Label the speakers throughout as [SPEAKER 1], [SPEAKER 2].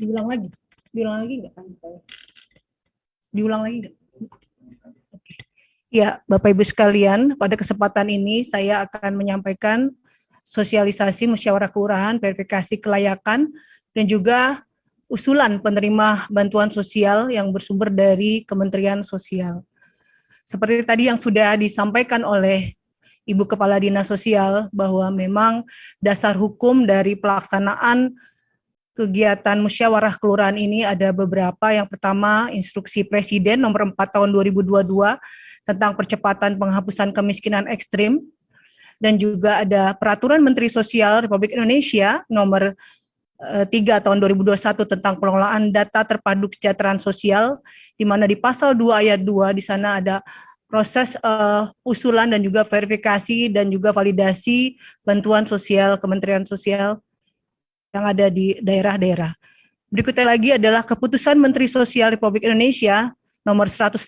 [SPEAKER 1] Diulang lagi? Diulang lagi nggak? Diulang lagi nggak? Ya, Bapak Ibu sekalian, pada kesempatan ini saya akan menyampaikan sosialisasi musyawarah kelurahan, verifikasi kelayakan, dan juga usulan penerima bantuan sosial yang bersumber dari Kementerian Sosial. Seperti tadi yang sudah disampaikan oleh Ibu Kepala Dinas Sosial, bahwa memang dasar hukum dari pelaksanaan kegiatan musyawarah kelurahan ini ada beberapa. Yang pertama, Instruksi Presiden nomor 4 tahun 2022 tentang percepatan penghapusan kemiskinan ekstrim, dan juga ada Peraturan Menteri Sosial Republik Indonesia nomor 3 tahun 2021 tentang pengelolaan data terpadu kesejahteraan sosial, di mana di pasal 2 ayat 2 di sana ada proses usulan dan juga verifikasi dan juga validasi bantuan sosial Kementerian Sosial yang ada di daerah-daerah. Berikutnya lagi adalah Keputusan Menteri Sosial Republik Indonesia nomor 150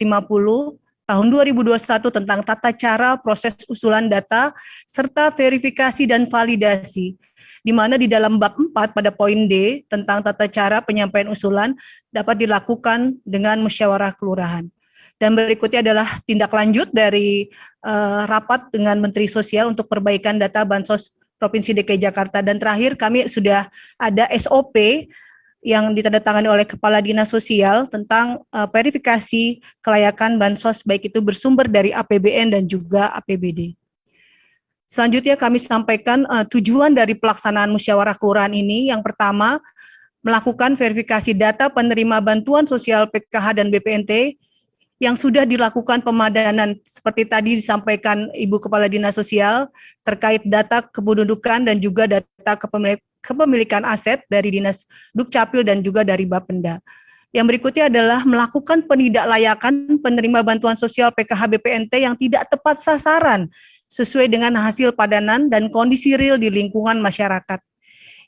[SPEAKER 1] tahun 2021 tentang tata cara proses usulan data serta verifikasi dan validasi, di mana di dalam bab 4 pada poin D tentang tata cara penyampaian usulan dapat dilakukan dengan musyawarah kelurahan. Dan berikutnya adalah tindak lanjut dari rapat dengan Menteri Sosial untuk perbaikan data Bansos Provinsi DKI Jakarta. Dan terakhir kami sudah ada SOP yang ditandatangani oleh Kepala Dinas Sosial tentang verifikasi kelayakan bansos baik itu bersumber dari APBN dan juga APBD. Selanjutnya kami sampaikan tujuan dari pelaksanaan musyawarah kelurahan ini. Yang pertama, melakukan verifikasi data penerima bantuan sosial PKH dan BPNT yang sudah dilakukan pemadanan seperti tadi disampaikan Ibu Kepala Dinas Sosial terkait data kependudukan dan juga data kepemilikan aset dari Dinas Dukcapil dan juga dari Bapenda. Yang berikutnya adalah melakukan penidaklayakan penerima bantuan sosial PKH BPNT yang tidak tepat sasaran sesuai dengan hasil padanan dan kondisi real di lingkungan masyarakat.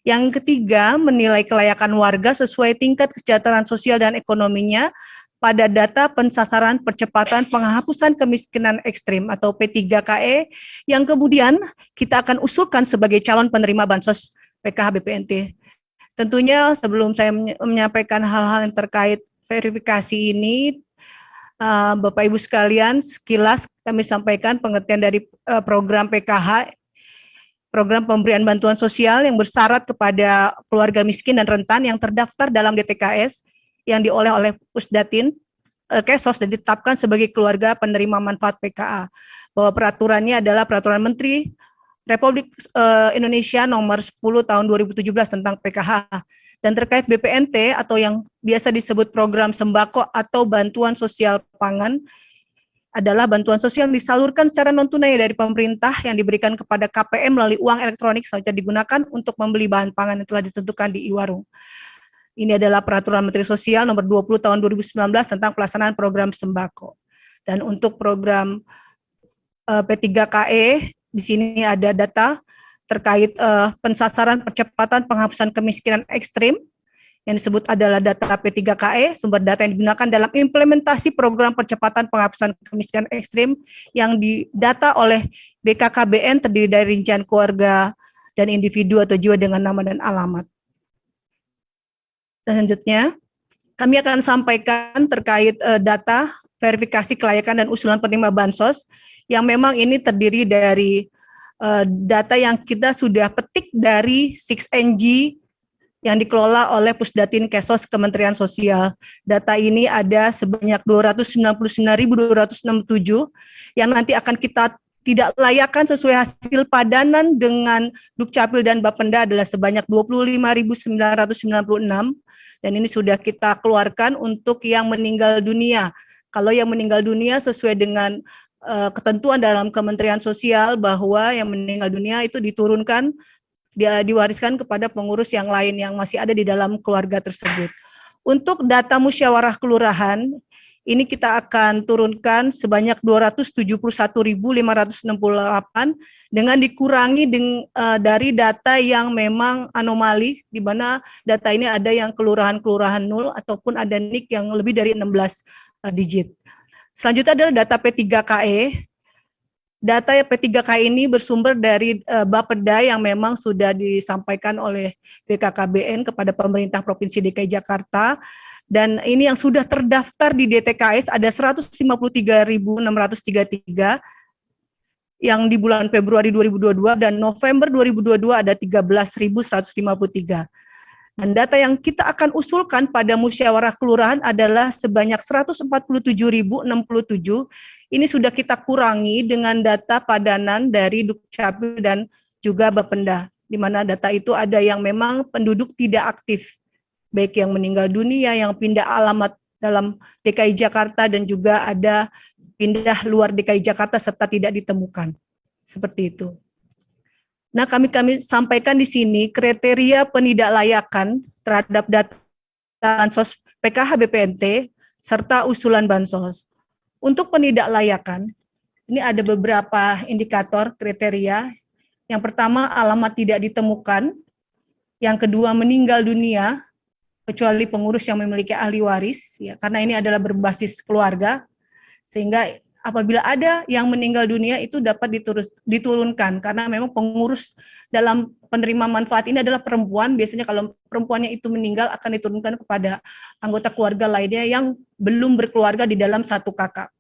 [SPEAKER 1] Yang ketiga, menilai kelayakan warga sesuai tingkat kesejahteraan sosial dan ekonominya pada data pensasaran percepatan penghapusan kemiskinan ekstrim atau P3KE yang kemudian kita akan usulkan sebagai calon penerima bansos PKH BPNT. Tentunya sebelum saya menyampaikan hal-hal yang terkait verifikasi ini, Bapak Ibu sekalian, sekilas kami sampaikan pengertian dari program PKH, program pemberian bantuan sosial yang bersyarat kepada keluarga miskin dan rentan yang terdaftar dalam DTKS yang diolah oleh Pusdatin Kesos dan ditetapkan sebagai keluarga penerima manfaat PKA. Bahwa peraturannya adalah Peraturan Menteri Republik Indonesia nomor 10 tahun 2017 tentang PKH. Dan terkait BPNT atau yang biasa disebut program sembako atau bantuan sosial pangan adalah bantuan sosial yang disalurkan secara non-tunai dari pemerintah yang diberikan kepada KPM melalui uang elektronik saja digunakan untuk membeli bahan pangan yang telah ditentukan di e-warung. Ini adalah Peraturan Menteri Sosial nomor 20 tahun 2019 tentang pelaksanaan program sembako. Dan untuk program P3KE, di sini ada data terkait pensasaran percepatan penghapusan kemiskinan ekstrim, yang disebut adalah data P3KE, sumber data yang digunakan dalam implementasi program percepatan penghapusan kemiskinan ekstrim yang didata oleh BKKBN terdiri dari rincian keluarga dan individu atau jiwa dengan nama dan alamat. Selanjutnya, kami akan sampaikan terkait data verifikasi kelayakan dan usulan penerima bansos yang memang ini terdiri dari data yang kita sudah petik dari 6NG yang dikelola oleh Pusdatin Kesos Kementerian Sosial. Data ini ada sebanyak 299.267 yang nanti akan kita tidak layakkan sesuai hasil padanan dengan Dukcapil dan Bapenda adalah sebanyak 25.996. Dan ini sudah kita keluarkan untuk yang meninggal dunia. Kalau yang meninggal dunia sesuai dengan ketentuan dalam Kementerian Sosial bahwa yang meninggal dunia itu diturunkan, dia diwariskan kepada pengurus yang lain yang masih ada di dalam keluarga tersebut. Untuk data musyawarah kelurahan, ini kita akan turunkan sebanyak 271.568 dengan dikurangi dari data yang memang anomali, di mana data ini ada yang kelurahan-kelurahan nol ataupun ada NIK yang lebih dari 16 digit. Selanjutnya adalah data P3KE. data P3K ini bersumber dari Bapeda yang memang sudah disampaikan oleh BKKBN kepada pemerintah Provinsi DKI Jakarta, dan ini yang sudah terdaftar di DTKS ada 153.633 yang di bulan Februari 2022 dan November 2022 ada 13.153. Dan data yang kita akan usulkan pada musyawarah kelurahan adalah sebanyak 147.067. Ini sudah kita kurangi dengan data padanan dari Dukcapil dan juga Bapenda, di mana data itu ada yang memang penduduk tidak aktif, baik yang meninggal dunia, yang pindah alamat dalam DKI Jakarta, dan juga ada pindah luar DKI Jakarta serta tidak ditemukan. Seperti itu. Nah, kami sampaikan di sini kriteria penidaklayakan terhadap data bansos PKH BPNT serta usulan bansos. Untuk penidaklayakan, ini ada beberapa indikator kriteria. Yang pertama, alamat tidak ditemukan. Yang kedua, meninggal dunia, kecuali pengurus yang memiliki ahli waris, ya, karena ini adalah berbasis keluarga, sehingga apabila ada yang meninggal dunia itu dapat diturunkan, karena memang pengurus dalam penerima manfaat ini adalah perempuan. Biasanya kalau perempuannya itu meninggal akan diturunkan kepada anggota keluarga lainnya yang belum berkeluarga di dalam satu kakak.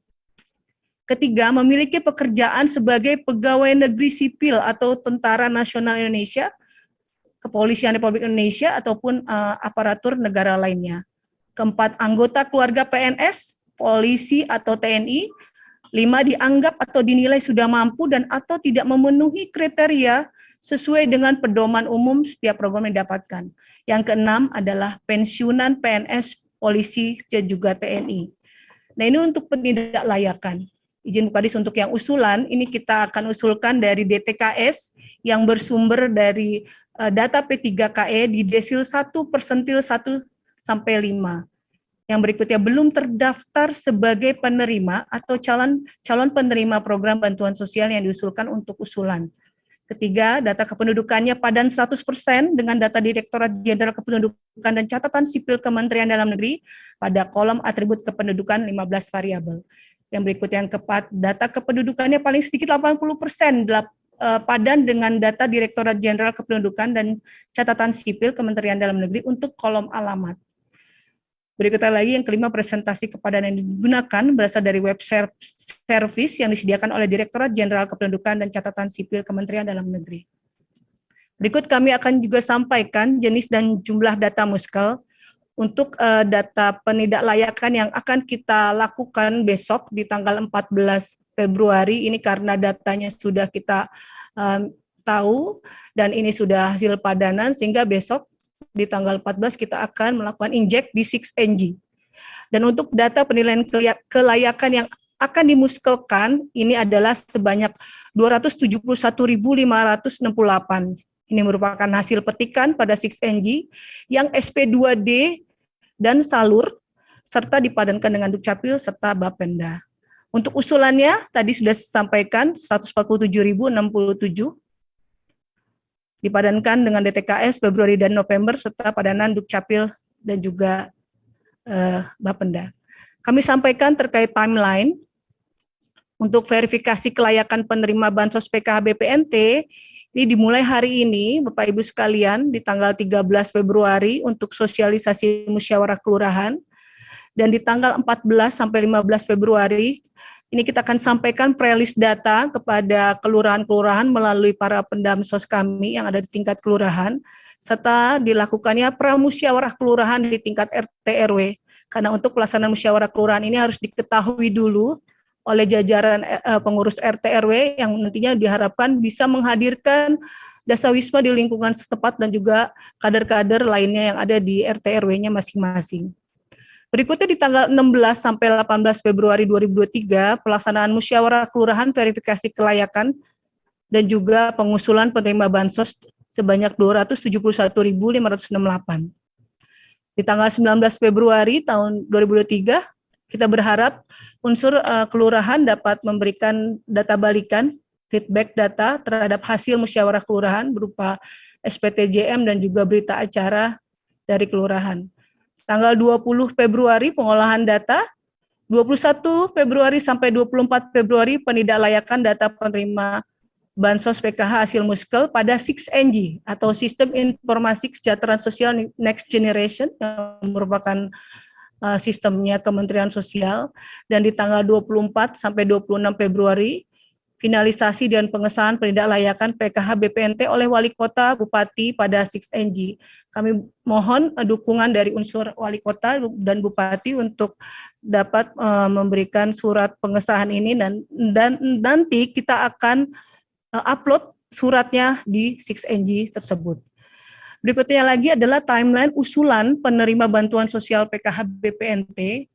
[SPEAKER 1] Ketiga, memiliki pekerjaan sebagai pegawai negeri sipil atau Tentara Nasional Indonesia, Kepolisian Republik Indonesia, ataupun aparatur negara lainnya. Keempat, anggota keluarga PNS, polisi atau TNI. 5, dianggap atau dinilai sudah mampu dan atau tidak memenuhi kriteria sesuai dengan pedoman umum setiap program yang didapatkan. Yang keenam adalah pensiunan PNS, polisi, dan juga TNI. Nah, ini untuk penidaklayakan. Izin Bupati untuk yang usulan, ini kita akan usulkan dari DTKS yang bersumber dari data P3KE di desil 1 persentil 1 sampai 5. Yang berikutnya, belum terdaftar sebagai penerima atau calon penerima program bantuan sosial yang diusulkan untuk usulan. Ketiga, data kependudukannya padan 100% dengan data Direktorat Jenderal Kependudukan dan Catatan Sipil Kementerian Dalam Negeri pada kolom atribut kependudukan 15 variabel. Yang berikutnya, yang keempat, data kependudukannya paling sedikit 80% padan dengan data Direktorat Jenderal Kependudukan dan Catatan Sipil Kementerian Dalam Negeri untuk kolom alamat. Berikutnya lagi, yang kelima, presentasi kepadanan yang digunakan berasal dari web service yang disediakan oleh Direktorat Jenderal Kependudukan dan Catatan Sipil Kementerian Dalam Negeri. Berikut kami akan juga sampaikan jenis dan jumlah data muskel untuk data penidaklayakan yang akan kita lakukan besok di tanggal 14 Februari. Ini karena datanya sudah kita tahu dan ini sudah hasil padanan, sehingga besok di tanggal 14 kita akan melakukan injek di 6NG. Dan untuk data penilaian kelayakan yang akan dimuskelkan ini adalah sebanyak 271.568. Ini merupakan hasil petikan pada 6NG yang SP2D dan salur, serta dipadankan dengan Dukcapil serta Bapenda. Untuk usulannya, tadi sudah disampaikan 147.067, dipadankan dengan DTKS Februari dan November, serta padanan Dukcapil dan juga Bapenda. Kami sampaikan terkait timeline, untuk verifikasi kelayakan penerima Bansos PKH BPNT, ini dimulai hari ini, Bapak Ibu sekalian, di tanggal 13 Februari untuk sosialisasi musyawarah kelurahan, dan di tanggal 14 sampai 15 Februari, ini kita akan sampaikan pre-list data kepada kelurahan-kelurahan melalui para pendamsos kami yang ada di tingkat kelurahan, serta dilakukannya pramusyawarah kelurahan di tingkat RT RW. Karena untuk pelaksanaan musyawarah kelurahan ini harus diketahui dulu oleh jajaran pengurus RT RW yang nantinya diharapkan bisa menghadirkan dasawisma di lingkungan setempat dan juga kader-kader lainnya yang ada di RT RW-nya masing-masing. Berikutnya di tanggal 16 sampai 18 Februari 2023, pelaksanaan musyawarah kelurahan verifikasi kelayakan dan juga pengusulan penerima bansos sebanyak 271.568. Di tanggal 19 Februari tahun 2023, kita berharap unsur kelurahan dapat memberikan data balikan, feedback data terhadap hasil musyawarah kelurahan berupa SPTJM dan juga berita acara dari kelurahan. Tanggal 20 Februari pengolahan data 21 Februari sampai 24 Februari penindaklanjutan data penerima Bansos PKH hasil muskel pada 6NG atau Sistem Informasi Kesejahteraan Sosial Next Generation yang merupakan sistemnya Kementerian Sosial, dan di tanggal 24 sampai 26 Februari finalisasi dan pengesahan penindaklanjutan PKH BPNT oleh Wali Kota, Bupati pada 6NG. Kami mohon dukungan dari unsur Wali Kota dan Bupati untuk dapat memberikan surat pengesahan ini, dan nanti kita akan upload suratnya di 6NG tersebut. Berikutnya lagi adalah timeline usulan penerima bantuan sosial PKH BPNT,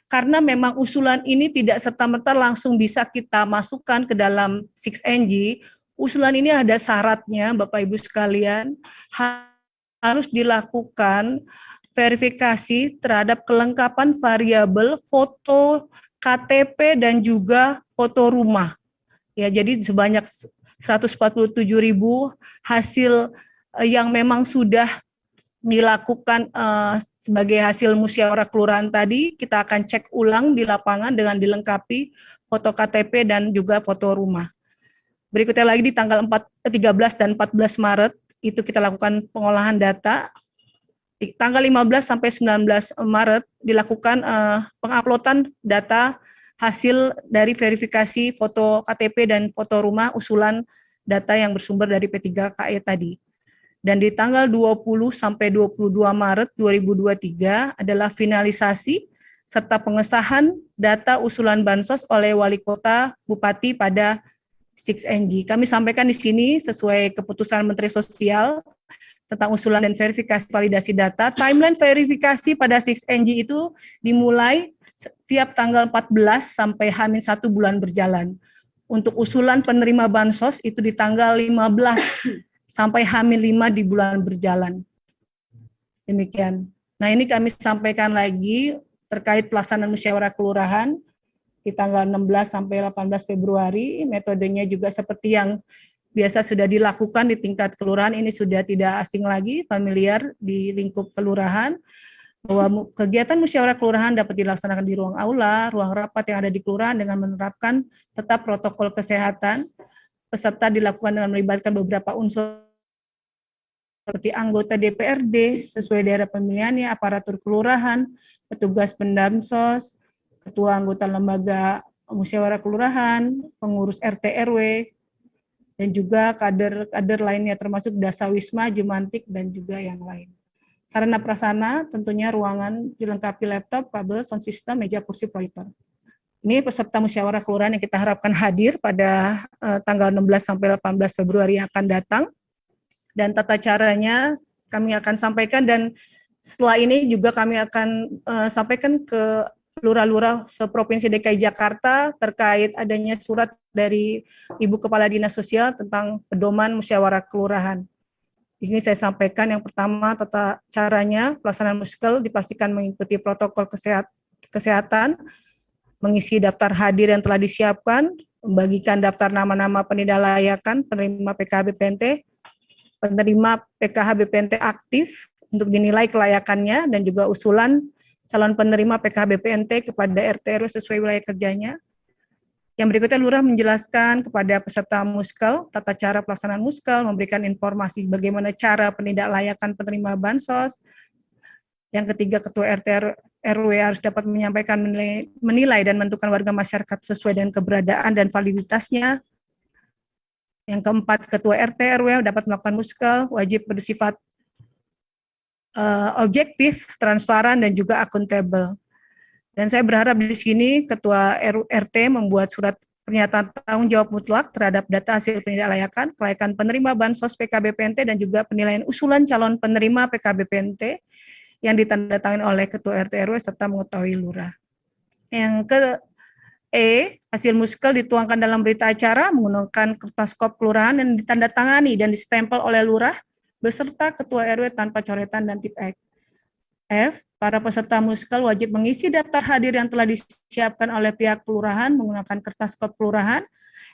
[SPEAKER 1] karena memang usulan ini tidak serta-merta langsung bisa kita masukkan ke dalam 6NG. Usulan ini ada syaratnya, Bapak Ibu sekalian, harus dilakukan verifikasi terhadap kelengkapan variabel foto KTP dan juga foto rumah. Ya, jadi sebanyak 147.000 hasil yang memang sudah dilakukan sebagai hasil musyawarah kelurahan tadi, kita akan cek ulang di lapangan dengan dilengkapi foto KTP dan juga foto rumah. Berikutnya lagi di tanggal 13 dan 14 Maret, itu kita lakukan pengolahan data. Di tanggal 15 sampai 19 Maret dilakukan penguploadan data hasil dari verifikasi foto KTP dan foto rumah usulan data yang bersumber dari P3KE tadi. Dan di tanggal 20 sampai 22 Maret 2023 adalah finalisasi serta pengesahan data usulan bansos oleh Wali Kota, Bupati pada 6NG. Kami sampaikan di sini sesuai keputusan Menteri Sosial tentang usulan dan verifikasi validasi data. Timeline verifikasi pada 6NG itu dimulai setiap tanggal 14 sampai H-1 bulan berjalan. Untuk usulan penerima bansos itu di tanggal 15 sampai H-5 di bulan berjalan. Demikian. Nah, ini kami sampaikan lagi terkait pelaksanaan musyawarah kelurahan di tanggal 16 sampai 18 Februari. Metodenya juga seperti yang biasa sudah dilakukan di tingkat kelurahan, ini sudah tidak asing lagi, familiar di lingkup kelurahan, bahwa kegiatan musyawarah kelurahan dapat dilaksanakan di ruang aula, ruang rapat yang ada di kelurahan dengan menerapkan tetap protokol kesehatan, peserta dilakukan dengan melibatkan beberapa unsur seperti anggota DPRD sesuai daerah pemilihannya, aparatur kelurahan, petugas pendamsos, ketua anggota lembaga musyawarah kelurahan, pengurus RT RW, dan juga kader-kader lainnya termasuk Dasawisma, Jumantik, dan juga yang lain. Sarana prasarana tentunya ruangan dilengkapi laptop, kabel, sound system, meja, kursi, proyektor. Ini peserta musyawarah kelurahan yang kita harapkan hadir pada tanggal 16 sampai 18 Februari yang akan datang. Dan tata caranya kami akan sampaikan, dan setelah ini juga kami akan sampaikan ke lurah-lurah seprovinsi DKI Jakarta terkait adanya surat dari Ibu Kepala Dinas Sosial tentang pedoman musyawarah kelurahan. Di sini saya sampaikan yang pertama tata caranya pelaksanaan muskel dipastikan mengikuti protokol kesehatan, mengisi daftar hadir yang telah disiapkan, membagikan daftar nama-nama penindaklanjutan penerima PKH BPNT, penerima PKH BPNT aktif untuk dinilai kelayakannya, dan juga usulan calon penerima PKH BPNT kepada RT RW sesuai wilayah kerjanya. Yang berikutnya, lurah menjelaskan kepada peserta muskel tata cara pelaksanaan muskel, memberikan informasi bagaimana cara penindaklanjutan penerima bansos. Yang ketiga, ketua RT RW harus dapat menyampaikan, menilai dan menentukan warga masyarakat sesuai dengan keberadaan dan validitasnya. Yang keempat, ketua RT RW dapat melakukan muskel, wajib bersifat objektif, transparan, dan juga akuntabel. Dan saya berharap di sini Ketua RT membuat surat pernyataan tanggung jawab mutlak terhadap data hasil penindaklanjutan, kelayakan penerima bansos PKBPNT, dan juga penilaian usulan calon penerima PKBPNT yang ditandatangani oleh Ketua RT RW serta mengetahui lurah. Yang hasil muskel dituangkan dalam berita acara menggunakan kertas kop kelurahan dan ditandatangani dan distempel oleh lurah beserta Ketua RW tanpa coretan dan tip X. F, para peserta muskel wajib mengisi daftar hadir yang telah disiapkan oleh pihak kelurahan menggunakan kertas kop kelurahan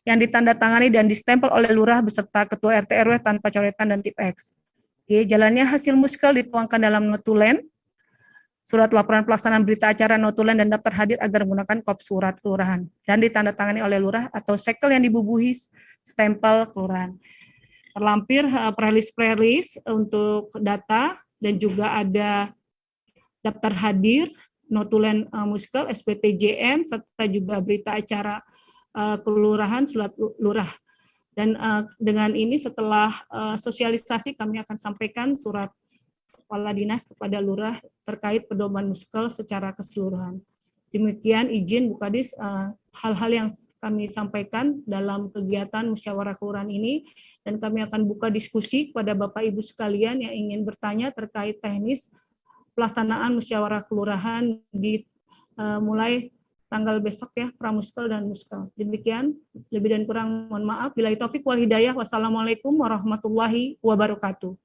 [SPEAKER 1] yang ditandatangani dan distempel oleh lurah beserta Ketua RT RW tanpa coretan dan tip X. Jalannya hasil muskel dituangkan dalam notulen surat laporan pelaksanaan berita acara notulen dan daftar hadir agar menggunakan kop surat kelurahan dan ditandatangani oleh lurah atau segel yang dibubuhi stempel kelurahan. Terlampir prelis untuk data dan juga ada daftar hadir, notulen muskel, SPTJM, serta juga berita acara kelurahan, surat lurah. Dan dengan ini setelah sosialisasi kami akan sampaikan surat kepala dinas kepada lurah terkait pedoman muskel secara keseluruhan. Demikian izin Bu Kadis hal-hal yang kami sampaikan dalam kegiatan musyawarah kelurahan ini, dan kami akan buka diskusi kepada Bapak Ibu sekalian yang ingin bertanya terkait teknis pelaksanaan musyawarah kelurahan di mulai tanggal besok ya, pramuskel dan muskel. Demikian, lebih dan kurang mohon maaf. Billahi taufik wal hidayah. Wassalamualaikum warahmatullahi wabarakatuh.